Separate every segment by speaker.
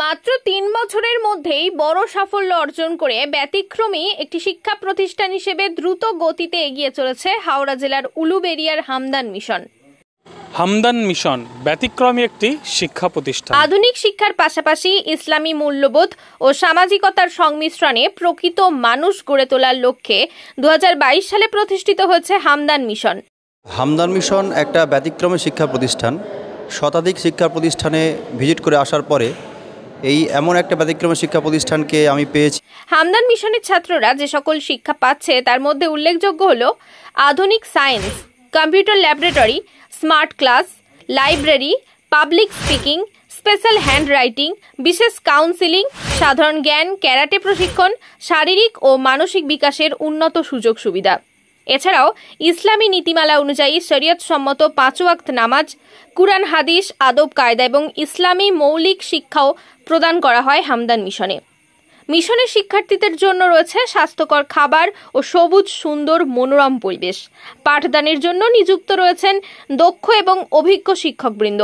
Speaker 1: মাত্র ৩ বছরের মধ্যেই বড় সাফল্য অর্জন করে ব্যতিক্রমী একটি শিক্ষা প্রতিষ্ঠান হিসেবে দ্রুত গতিতে এগিয়ে চলেছে হাওড়া জেলার উলুবেড়িয়ার হামদান মিশন।
Speaker 2: হামদান মিশন ব্যতিক্রমী একটি শিক্ষা প্রতিষ্ঠান।
Speaker 1: আধুনিক শিক্ষার পাশাপাশি ইসলামী মূল্যবোধ ও সামাজিকতার সংমিশ্রণে প্রকৃত মানুষ গড়ে তোলার লক্ষ্যে ২০২২ সালে প্রতিষ্ঠিত হয়েছে হামদান মিশন।
Speaker 3: হামদান মিশন একটা ব্যতিক্রমী শিক্ষা প্রতিষ্ঠান। শতাধিক শিক্ষা প্রতিষ্ঠানে ভিজিট করে আসার পরে এমন একটা ব্যতিক্রমী শিক্ষা প্রতিষ্ঠানকে আমি পেয়েছি।
Speaker 1: হামদান মিশনের ছাত্ররা যে সকল শিক্ষা পাচ্ছে তার মধ্যে উল্লেখযোগ্য হলো আধুনিক science, computer laboratory, smart class, library, public speaking, special hand writing, বিশেষ কাউন্সিলিং, সাধারণ জ্ঞান, ক্যারাটে প্রশিক্ষণ, শারীরিক ও মানসিক বিকাশের উন্নত সুযোগ সুবিধা। এছাড়াও ইসলামী নীতিমালা অনুযায়ী শরীয়ত সম্মত ৫ ওয়াক্ত নামাজ, কুরআন হাদিস, আদব কায়দা এবং ইসলামী মৌলিক শিক্ষাও প্রদান করা হয় হামদান মিশনে। মিশনের শিক্ষার্থীদের জন্য রয়েছে স্বাস্থ্যকর খাবার ও সবুজ সুন্দর মনোরম পরিবেশ। পাঠদানের জন্য নিযুক্ত রয়েছেন দক্ষ এবং অভিজ্ঞ শিক্ষকবৃন্দ,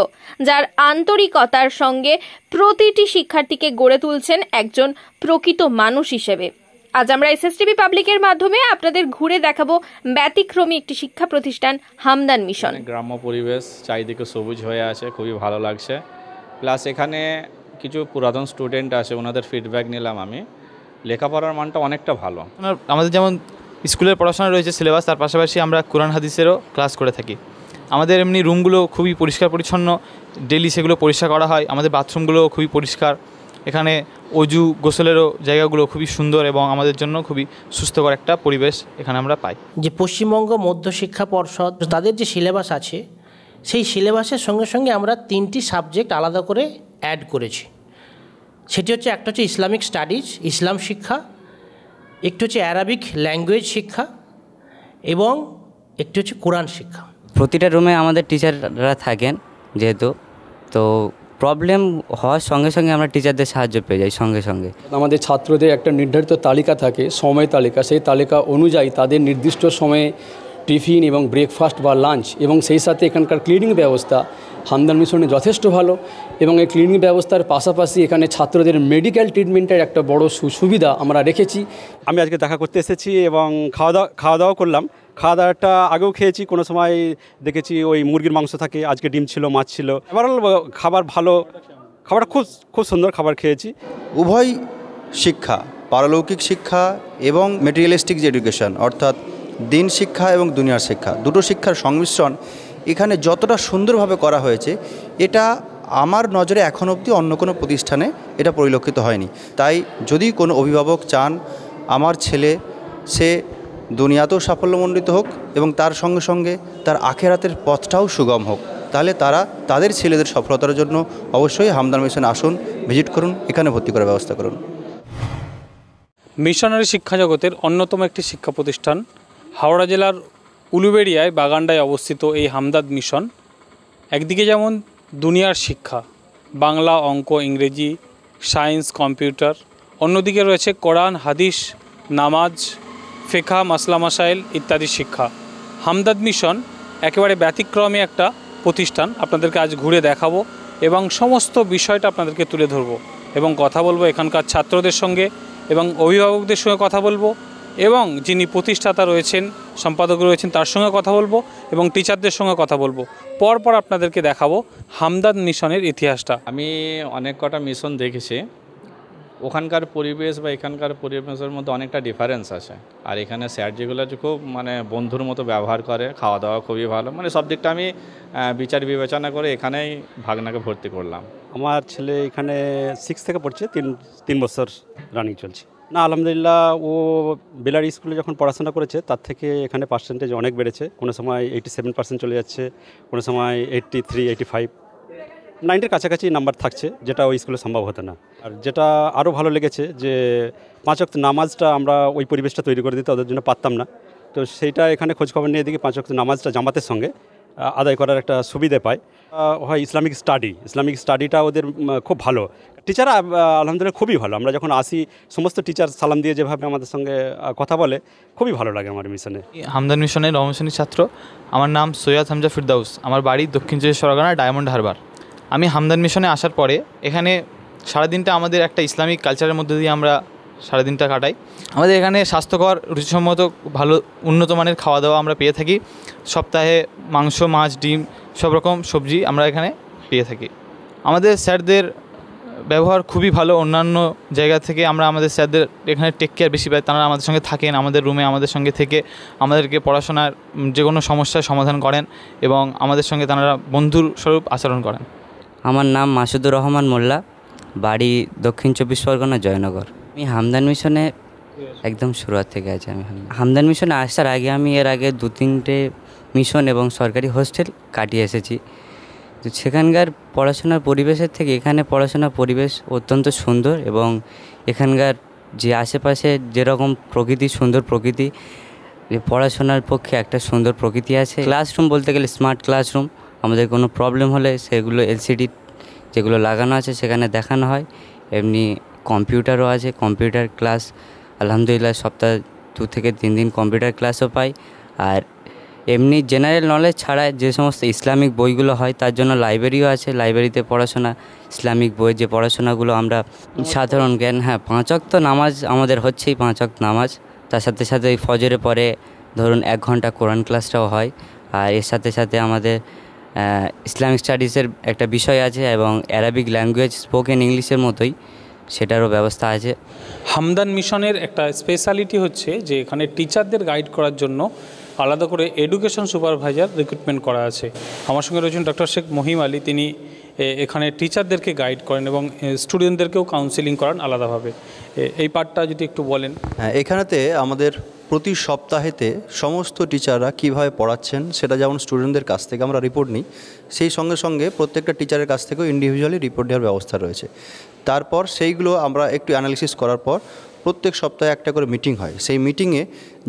Speaker 1: যার আন্তরিকতার সঙ্গে প্রতিটি শিক্ষার্থীকে গড়ে তুলছেন একজন প্রকৃত মানুষ হিসেবে। আজ আমরা এসএসটিভি পাবলিকের মাধ্যমে আপনাদের ঘুরে দেখাবো ব্যতিক্রমী একটি শিক্ষা প্রতিষ্ঠান হামদান মিশন।
Speaker 4: গ্রাম্য পরিবেশ, চারিদিকে সবুজ হয়ে আছে, খুবই ভালো লাগছে। প্লাস এখানে কিছু পুরাতন স্টুডেন্ট আছে, ওনাদের ফিডব্যাক নিলাম আমি। লেখাপড়ার মানটা অনেকটা ভালো।
Speaker 5: আমাদের যেমন স্কুলের পড়াশোনা রয়েছে সিলেবাস, তার পাশাপাশি আমরা কোরআন হাদিসেরও ক্লাস করে থাকি। আমাদের এমনি রুমগুলো খুবই পরিষ্কার পরিচ্ছন্ন, ডেলি সেগুলো পরিষ্কার করা হয়। আমাদের বাথরুমগুলো খুবই পরিষ্কার। এখানে অজু গোসলেরও জায়গাগুলো খুবই সুন্দর এবং আমাদের জন্য খুবই সুস্থকর একটা পরিবেশ এখানে আমরা পাই।
Speaker 6: যে পশ্চিমবঙ্গ মধ্যশিক্ষা পর্ষদ তাদের যে সিলেবাস আছে, সেই সিলেবাসের সঙ্গে সঙ্গে আমরা 3টি সাবজেক্ট আলাদা করে অ্যাড করেছি। সেটি হচ্ছে, একটা হচ্ছে ইসলামিক স্টাডিজ, ইসলাম শিক্ষা, একটি হচ্ছে অ্যারাবিক ল্যাঙ্গুয়েজ শিক্ষা এবং একটি হচ্ছে কোরআন শিক্ষা।
Speaker 7: প্রতিটা রুমে আমাদের টিচাররা থাকেন, যেহেতু তো প্রবলেম হওয়ার সঙ্গে সঙ্গে আমরা টিচারদের সাহায্য পেয়ে যাই সঙ্গে সঙ্গে।
Speaker 8: আমাদের ছাত্রদের একটা নির্ধারিত তালিকা থাকে, সময় তালিকা। সেই তালিকা অনুযায়ী তাদের নির্দিষ্ট সময়ে টিফিন এবং ব্রেকফাস্ট বা লাঞ্চ, এবং সেই সাথে এখানকার ক্লিনিং ব্যবস্থা হামদান মিশনে যথেষ্ট ভালো। এবং এই ক্লিনিং ব্যবস্থার পাশাপাশি এখানে ছাত্রদের মেডিকেল ট্রিটমেন্টের একটা বড় সুবিধা আমরা রেখেছি।
Speaker 9: আমি আজকে দেখা করতে এসেছি এবং খাওয়া দাওয়া করলাম। খাওয়া দাওয়াটা আগেও খেয়েছি, কোনো সময় দেখেছি ওই মুরগির মাংস থাকে, আজকে ডিম ছিল, মাছ ছিল। এবার খাবার ভালো, খাবারটা খুব সুন্দর খাবার খেয়েছি।
Speaker 3: উভয় শিক্ষা, পারলৌকিক শিক্ষা এবং মেটেরিয়ালিস্টিক যে এডুকেশন, অর্থাৎ দিন শিক্ষা এবং দুনিয়ার শিক্ষা, দুটো শিক্ষার সংমিশ্রণ এখানে যতটা সুন্দরভাবে করা হয়েছে, এটা আমার নজরে এখন অবধি অন্য কোনো প্রতিষ্ঠানে এটা পরিলক্ষিত হয়নি। তাই যদি কোনো অভিভাবক চান আমার ছেলে সে দুনিয়াতেও সাফল্যমণ্ডিত হোক এবং তার সঙ্গে সঙ্গে তার আখেরাতের পথটাও সুগম হোক, তাহলে তারা তাদের ছেলেদের সফলতার জন্য অবশ্যই হামদান মিশন আসুন, ভিজিট করুন, এখানে ভর্তি করার ব্যবস্থা করুন।
Speaker 2: মিশনারি শিক্ষা জগতের অন্যতম একটি শিক্ষা প্রতিষ্ঠান হাওড়া জেলার উলুবেড়িয়ায় বাগানডায় অবস্থিত এই হামদান মিশন একদিকে যেমন দুনিয়ার শিক্ষা, বাংলা, অঙ্ক, ইংরেজি, সায়েন্স, কম্পিউটার, অন্যদিকে রয়েছে কোরআন, হাদিস, নামাজ, ফিকহ, মাসলা মাসাইল ইত্যাদি শিক্ষা। হামদান মিশন একেবারে ব্যতিক্রমী একটা প্রতিষ্ঠান। আপনাদেরকে আজ ঘুরে দেখাবো এবং সমস্ত বিষয়টা আপনাদেরকে তুলে ধরবো এবং কথা বলবো এখানকার ছাত্রদের সঙ্গে এবং অভিভাবকদের সঙ্গে কথা বলবো এবং যিনি প্রতিষ্ঠাতা রয়েছেন, সম্পাদক রয়েছেন, তার সঙ্গে কথা বলবো এবং টিচারদের সঙ্গে কথা বলবো। পরপর আপনাদেরকে দেখাবো হামদান মিশনের ইতিহাসটা।
Speaker 4: আমি অনেক কটা মিশন দেখেছি, ওখানকার পরিবেশ বা এখানকার পরিবেশের মধ্যে অনেকটা ডিফারেন্স আছে। আর এখানে স্যার যেগুলো খুব বন্ধুর মতো ব্যবহার করে, খাওয়া দাওয়া খুবই ভালো, সব দিকটা আমি বিচার বিবেচনা করে এখানেই ভাগনাকে ভর্তি করলাম।
Speaker 9: আমার ছেলে এখানে 6 থেকে পড়ছে, 3 বছর রানিং চলছে। না, আলহামদুলিল্লাহ, ও বেলারি স্কুলে যখন পড়াশোনা করেছে তার থেকে এখানে পার্সেন্টেজ অনেক বেড়েছে। কোনো সময় 87% চলে যাচ্ছে, কোনো সময় 83, 85, 90-এর কাছাকাছি নাম্বার থাকছে, যেটা ওই স্কুলে সম্ভব হতো না। আর যেটা আরও ভালো লেগেছে যে 5 ওয়াক্ত নামাজটা আমরা ওই পরিবেশটা তৈরি করে দিতে ওদের জন্য পারতাম না। তো সেইটা এখানে খোঁজখবর নিয়ে দেখি 5 ওয়াক্ত নামাজটা জামাতের সঙ্গে আদায় করার একটা সুবিধা পায়। হয় ইসলামিক স্টাডিটা ওদের খুব ভালো। টিচাররা আলহামদুলিল্লাহ খুবই ভালো। আমরা যখন আসি সমস্ত টিচার সালাম দিয়ে যেভাবে আমাদের সঙ্গে কথা বলে, খুবই ভালো লাগে আমার মিশনে।
Speaker 5: হামদান মিশনের নবম শ্রেণীর ছাত্র। আমার নাম সৈয়দ হামজা ফিরদাউস। আমার বাড়ি দক্ষিণ চব্বিশ পরগনা, ডায়মন্ড হারবার। আমি হামদান মিশনে আসার পরে এখানে সারাদিনটা আমাদের একটা ইসলামিক কালচারের মধ্যে দিয়ে আমরা সারাদিনটা কাটাই। আমাদের এখানে স্বাস্থ্যকর রুচিসম্মত ভালো উন্নত মানের খাওয়া দাওয়া আমরা পেয়ে থাকি। সপ্তাহে মাংস, মাছ, ডিম সব রকম সবজি আমরা এখানে পেয়ে থাকি। আমাদের স্যারদের ব্যবহার খুবই ভালো। অন্যান্য জায়গা থেকে আমরা আমাদের স্যারদের এখানে টেক কেয়ার বেশি পাই। তারা আমাদের সঙ্গে থাকেন, আমাদের রুমে আমাদের সঙ্গে থেকে আমাদেরকে পড়াশোনার যে কোনো সমস্যার সমাধান করেন এবং আমাদের সঙ্গে তারা বন্ধুর স্বরূপ আচরণ করেন।
Speaker 7: আমার নাম মাসুদুর রহমান মোল্লা, বাড়ি দক্ষিণ 24 পরগনা, জয়নগর। আমি হামদান মিশনে একদম শুরুয়াত থেকে আছি। আমি হামদান মিশনে আসার আগে আমি এর আগে 2-3টে মিশন এবং সরকারি হোস্টেল কাটিয়ে এসেছি। তো সেখানকার পড়াশোনার পরিবেশের থেকে এখানে পড়াশোনার পরিবেশ অত্যন্ত সুন্দর এবং এখানকার যে আশেপাশে যেরকম প্রকৃতি, সুন্দর প্রকৃতি, পড়াশোনার পক্ষে একটা সুন্দর প্রকৃতি আছে। ক্লাসরুম বলতে গেলে স্মার্ট ক্লাসরুম। আমাদের কোনো প্রবলেম হলে সেগুলো এলসিডি যেগুলো লাগানো আছে সেখানে দেখানো হয়। এমনি কম্পিউটারও আছে, কম্পিউটার ক্লাস আলহামদুলিল্লাহ সপ্তাহে 2 থেকে 3 দিন কম্পিউটার ক্লাসও পাই। আর এমনি জেনারেল নলেজ ছাড়া যে সমস্ত ইসলামিক বইগুলো হয় তার জন্য লাইব্রেরিও আছে। লাইব্রেরিতে পড়াশোনা, ইসলামিক বই যে পড়াশোনাগুলো আমরা সাধারণ জ্ঞান, 5 ওয়াক্ত নামাজ আমাদের হচ্ছেই, 5 ওয়াক্ত নামাজ। তার সাথে সাথে ওই ফজরের পরে ধরুন 1 ঘন্টা কোরআন ক্লাসটাও হয়। আর এর সাথে সাথে আমাদের ইসলামিক স্টাডিজের একটা বিষয় আছে এবং অ্যারাবিক ল্যাঙ্গুয়েজ স্পোকেন ইংলিশের মতোই সেটারও ব্যবস্থা আছে।
Speaker 2: হামদান মিশনের একটা স্পেশালিটি হচ্ছে যে এখানে টিচারদের গাইড করার জন্য আলাদা করে এডুকেশন সুপারভাইজার রিক্রুটমেন্ট করা আছে। আমার সঙ্গে রয়েছেন ডক্টর শেখ মহিম আলী। তিনি এখানে টিচারদেরকে গাইড করেন এবং স্টুডেন্টদেরকেও কাউন্সেলিং করান আলাদাভাবে। এই পার্টটা যদি একটু বলেন।
Speaker 3: হ্যাঁ, এখানেতে আমাদের প্রতি সপ্তাহেতে সমস্ত টিচাররা কীভাবে পড়াচ্ছেন সেটা যেমন স্টুডেন্টদের কাছ থেকে আমরা রিপোর্ট নিই, সেই সঙ্গে সঙ্গে প্রত্যেকটা টিচারের কাছ থেকেও ইন্ডিভিজুয়ালি রিপোর্ট দেওয়ার ব্যবস্থা রয়েছে। তারপর সেইগুলো আমরা একটু অ্যানালিসিস করার পর প্রত্যেক সপ্তাহে একটা করে মিটিং হয়। সেই মিটিংয়ে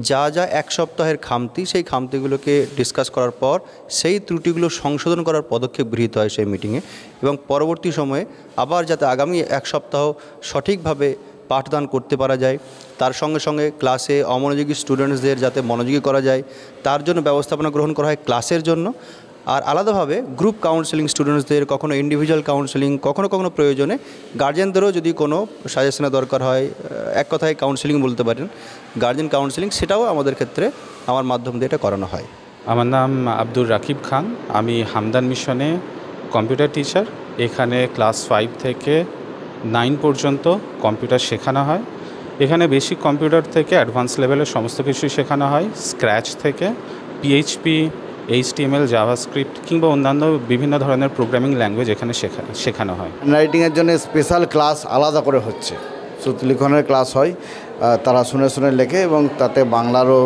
Speaker 3: যা যা 1 সপ্তাহের খামতি, সেই খামতিগুলোকে ডিসকাস করার পর সেই ত্রুটিগুলো সংশোধন করার পদক্ষেপ গৃহীত হয় সেই মিটিংয়ে, এবং পরবর্তী সময়ে আবার যাতে আগামী 1 সপ্তাহ সঠিকভাবে পাঠদান করতে পারা যায়, তার সঙ্গে সঙ্গে ক্লাসে অমনোযোগী স্টুডেন্টসদের যাতে মনোযোগী করা যায় তার জন্য ব্যবস্থাপনা গ্রহণ করা হয় ক্লাসের জন্য। আর আলাদাভাবে গ্রুপ কাউন্সেলিং স্টুডেন্টসদের, কখনো ইন্ডিভিজুয়াল কাউন্সেলিং, কখনো কখনো প্রয়োজনে গার্জেনদেরও যদি কোনো সাজেশনের দরকার হয়, এক কথায় কাউন্সেলিং বলতে পারেন, গার্জেন কাউন্সেলিং, সেটাও আমাদের ক্ষেত্রে আমার মাধ্যম দিয়ে এটা করানো হয়।
Speaker 10: আমার নাম আব্দুর রাকিব খান। আমি হামদান মিশনে কম্পিউটার টিচার। এখানে ক্লাস 5 থেকে 9 পর্যন্ত কম্পিউটার শেখানো হয়। এখানে বেসিক কম্পিউটার থেকে অ্যাডভান্স লেভেলের সমস্ত কিছুই শেখানো হয়। স্ক্র্যাচ থেকে PHP, HTML, জাভাস্ক্রিপ্ট কিংবা অন্যান্য বিভিন্ন ধরনের প্রোগ্রামিং ল্যাঙ্গুয়েজ এখানে শেখানো হয়।
Speaker 11: হ্যান্ডরাইটিংয়ের জন্য স্পেশাল ক্লাস আলাদা করে হচ্ছে, লিখনের ক্লাস হয়, তারা শুনে শুনে লেখে এবং তাতে বাংলারও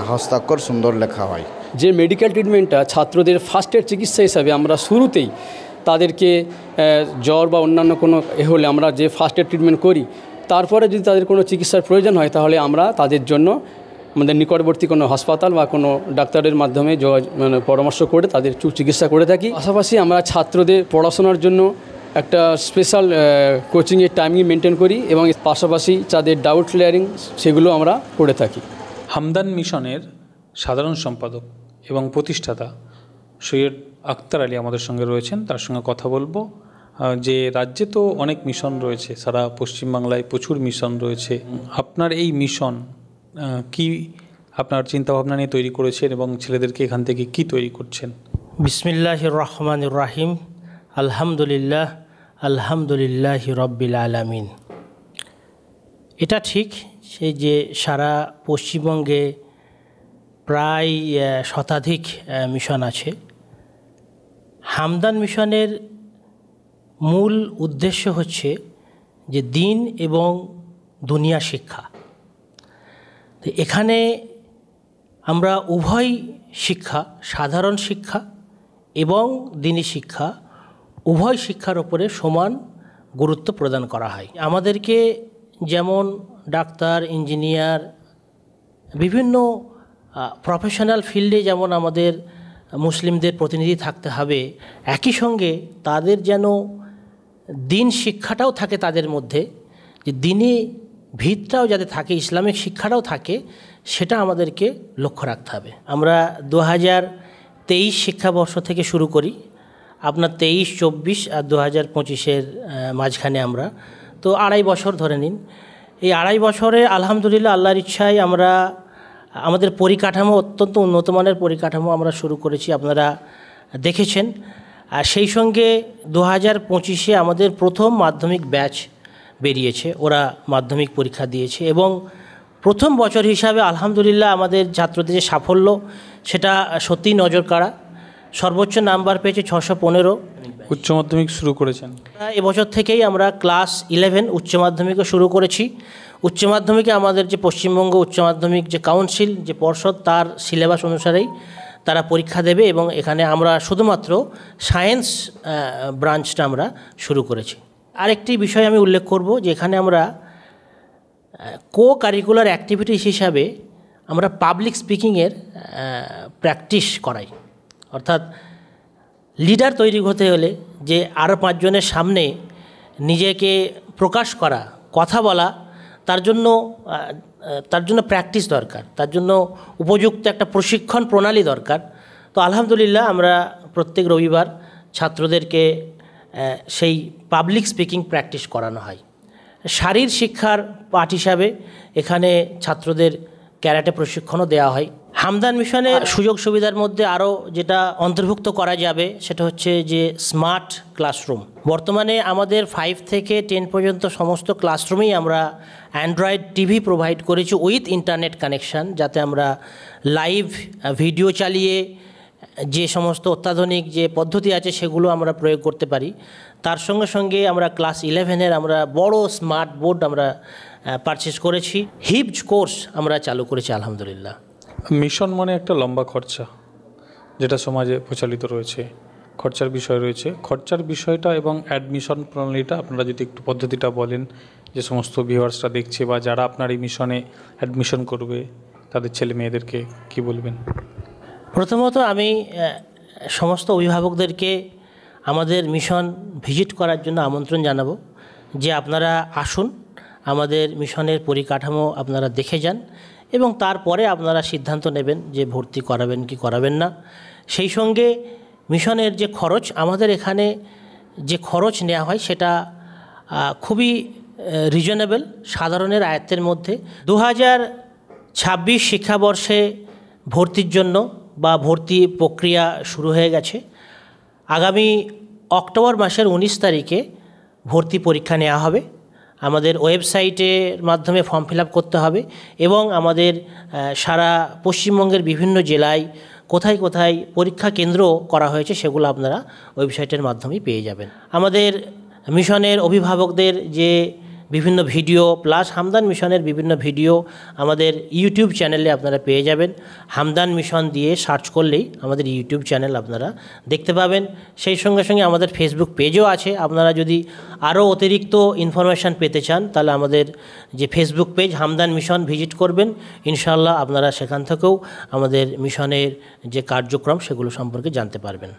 Speaker 11: হস্তাক্ষর সুন্দর লেখা হয়।
Speaker 8: যে মেডিকেল ট্রিটমেন্টটা ছাত্রদের ফার্স্ট এড চিকিৎসা হিসাবে আমরা শুরুতেই তাদেরকে জ্বর বা অন্যান্য কোনো হলে আমরা যে ফার্স্ট এড ট্রিটমেন্ট করি, তারপরে যদি তাদের কোনো চিকিৎসার প্রয়োজন হয় তাহলে আমরা তাদের জন্য আমাদের নিকটবর্তী কোনো হাসপাতাল বা কোনো ডাক্তারের মাধ্যমে পরামর্শ করে তাদের চিকিৎসা করে থাকি। পাশাপাশি আমরা ছাত্রদের পড়াশোনার জন্য একটা স্পেশাল কোচিংয়ের টাইমিং মেনটেন করি এবং পাশাপাশি তাদের ডাউট ক্লিয়ারিং সেগুলো আমরা করে থাকি।
Speaker 2: হামদান মিশনের সাধারণ সম্পাদক এবং প্রতিষ্ঠাতা সৈয়দ আখতার আলী আমাদের সঙ্গে রয়েছেন। তার সঙ্গে কথা বলবো যে রাজ্যে তো অনেক মিশন রয়েছে, সারা পশ্চিমবাংলায় প্রচুর মিশন রয়েছে। আপনার এই মিশন কি আপনার চিন্তাভাবনা নিয়ে তৈরি করেছেন এবং ছেলেদেরকে এখান থেকে কি তৈরি করছেন?
Speaker 6: বিসমিল্লাহির রহমানির রাহিম। আলহামদুলিল্লাহ, আলহামদুলিল্লাহ রব্বিল আলামিন। এটা ঠিক সেই যে সারা পশ্চিমবঙ্গে প্রায় শতাধিক মিশন আছে। হামদান মিশনের মূল উদ্দেশ্য হচ্ছে যে দিন এবং দুনিয়া শিক্ষা। তো এখানে আমরা উভয় শিক্ষা, সাধারণ শিক্ষা এবং দিনী শিক্ষা, উভয় শিক্ষার ওপরে সমান গুরুত্ব প্রদান করা হয়। আমাদেরকে যেমন ডাক্তার, ইঞ্জিনিয়ার, বিভিন্ন প্রফেশনাল ফিল্ডে যেমন আমাদের মুসলিমদের প্রতিনিধি থাকতে হবে, একই সঙ্গে তাদের যেন দিন শিক্ষাটাও থাকে তাদের মধ্যে, যে দিনী ভিতটাও যাতে থাকে, ইসলামিক শিক্ষাটাও থাকে, সেটা আমাদেরকে লক্ষ্য রাখতে হবে। আমরা 2023 শিক্ষাবর্ষ থেকে শুরু করি। আপনার 23-24 আর 2025-এর মাঝখানে আমরা, তো 2.5 বছর ধরে নিন। এই 2.5 বছরে আলহামদুলিল্লাহ আল্লাহর ইচ্ছায় আমরা আমাদের পরিকাঠামো অত্যন্ত উন্নত মানের পরিকাঠামো আমরা শুরু করেছি, আপনারা দেখেছেন। আর সেই সঙ্গে 2025-এ আমাদের প্রথম মাধ্যমিক ব্যাচ বেরিয়েছে, ওরা মাধ্যমিক পরীক্ষা দিয়েছে এবং প্রথম বছর হিসাবে আলহামদুলিল্লাহ আমাদের ছাত্রদের যে সাফল্য সেটা সত্যিই নজর কাড়া। সর্বোচ্চ নাম্বার পেয়েছে 615।
Speaker 2: উচ্চ মাধ্যমিক শুরু করেছেন
Speaker 6: এবছর থেকেই আমরা ক্লাস 11 উচ্চ মাধ্যমিকও শুরু করেছি। উচ্চ মাধ্যমিকে আমাদের যে পশ্চিমবঙ্গ উচ্চ মাধ্যমিক যে কাউন্সিল যে পর্ষদ তার সিলেবাস অনুসারেই তারা পরীক্ষা দেবে এবং এখানে আমরা শুধুমাত্র সায়েন্স ব্রাঞ্চটা আমরা শুরু করেছি। আরেকটি বিষয় আমি উল্লেখ করব যে এখানে আমরা কো কারিকুলার অ্যাক্টিভিটিস হিসাবে আমরা পাবলিক স্পিকিংয়ের প্র্যাকটিস করাই। অর্থাৎ লিডার তৈরি হতে হলে যে আরও 5 জনের সামনে নিজেকে প্রকাশ করা, কথা বলা, তার জন্য প্র্যাকটিস দরকার, তার জন্য উপযুক্ত একটা প্রশিক্ষণ প্রণালী দরকার। তো আলহামদুলিল্লাহ আমরা প্রত্যেক রবিবার ছাত্রদেরকে সেই পাবলিক স্পিকিং প্র্যাকটিস করানো হয়। শারীর শিক্ষার পাঠ হিসাবে এখানে ছাত্রদের ক্যারাটে প্রশিক্ষণও দেওয়া হয়। হামদান মিশনের সুযোগ সুবিধার মধ্যে আরও যেটা অন্তর্ভুক্ত করা যাবে সেটা হচ্ছে যে স্মার্ট ক্লাসরুম। বর্তমানে আমাদের 5 থেকে 10 পর্যন্ত সমস্ত ক্লাসরুমেই আমরা অ্যান্ড্রয়েড টিভি প্রোভাইড করেছি উইথ ইন্টারনেট কানেকশান, যাতে আমরা লাইভ ভিডিও চালিয়ে যে সমস্ত অত্যাধুনিক যে পদ্ধতি আছে সেগুলো আমরা প্রয়োগ করতে পারি। তার সঙ্গে সঙ্গে আমরা ক্লাস 11-এর আমরা বড় স্মার্ট বোর্ড আমরা পারচেস করেছি। হিপজ কোর্স আমরা চালু করেছি আলহামদুলিল্লাহ।
Speaker 2: মিশন মানে একটা লম্বা খরচা যেটা সমাজে প্রচলিত রয়েছে, খরচার বিষয় রয়েছে। খরচার বিষয়টা এবং অ্যাডমিশন প্রণালীটা আপনারা যদি একটু পদ্ধতিটা বলেন, যে সমস্ত ভিউয়ার্সরা দেখছে বা যারা আপনার এই মিশনে অ্যাডমিশন করবে তাদের ছেলে মেয়েদেরকে কি বলবেন?
Speaker 6: প্রথমত আমি সমস্ত অভিভাবকদেরকে আমাদের মিশন ভিজিট করার জন্য আমন্ত্রণ জানাবো যে আপনারা আসুন, আমাদের মিশনের পরিকাঠামো আপনারা দেখে যান এবং তারপরে আপনারা সিদ্ধান্ত নেবেন যে ভর্তি করাবেন কি করাবেন না। সেই সঙ্গে মিশনের যে খরচ, আমাদের এখানে যে খরচ নেওয়া হয় সেটা খুবই রিজনেবল, সাধারণের আয়ত্তের মধ্যে। 2026 শিক্ষাবর্ষে ভর্তির জন্য বা ভর্তি প্রক্রিয়া শুরু হয়ে গেছে। আগামী অক্টোবর মাসের 19 তারিখে ভর্তি পরীক্ষা নেওয়া হবে। আমাদের ওয়েবসাইটের মাধ্যমে ফর্ম ফিল আপ করতে হবে এবং আমাদের সারা পশ্চিমবঙ্গের বিভিন্ন জেলায় কোথায় কোথায় পরীক্ষা কেন্দ্র করা হয়েছে সেগুলো আপনারা ওয়েবসাইটের মাধ্যমেই পেয়ে যাবেন। আমাদের মিশনের অভিভাবকদের যে বিভিন্ন ভিডিও প্লাস হামদান মিশনের বিভিন্ন ভিডিও আমাদের ইউটিউব চ্যানেলে আপনারা পেয়ে যাবেন। হামদান মিশন দিয়ে সার্চ করলেই আমাদের ইউটিউব চ্যানেল আপনারা দেখতে পাবেন। সেই সঙ্গে সঙ্গে আমাদের ফেসবুক পেজও আছে। আপনারা যদি আরও অতিরিক্ত ইনফরমেশান পেতে চান তাহলে আমাদের যে Facebook page Hamdan mission visit করবেন, ইনশাআল্লাহ আপনারা সেখান থেকেও আমাদের মিশনের যে কার্যক্রম সেগুলো সম্পর্কে জানতে পারবেন।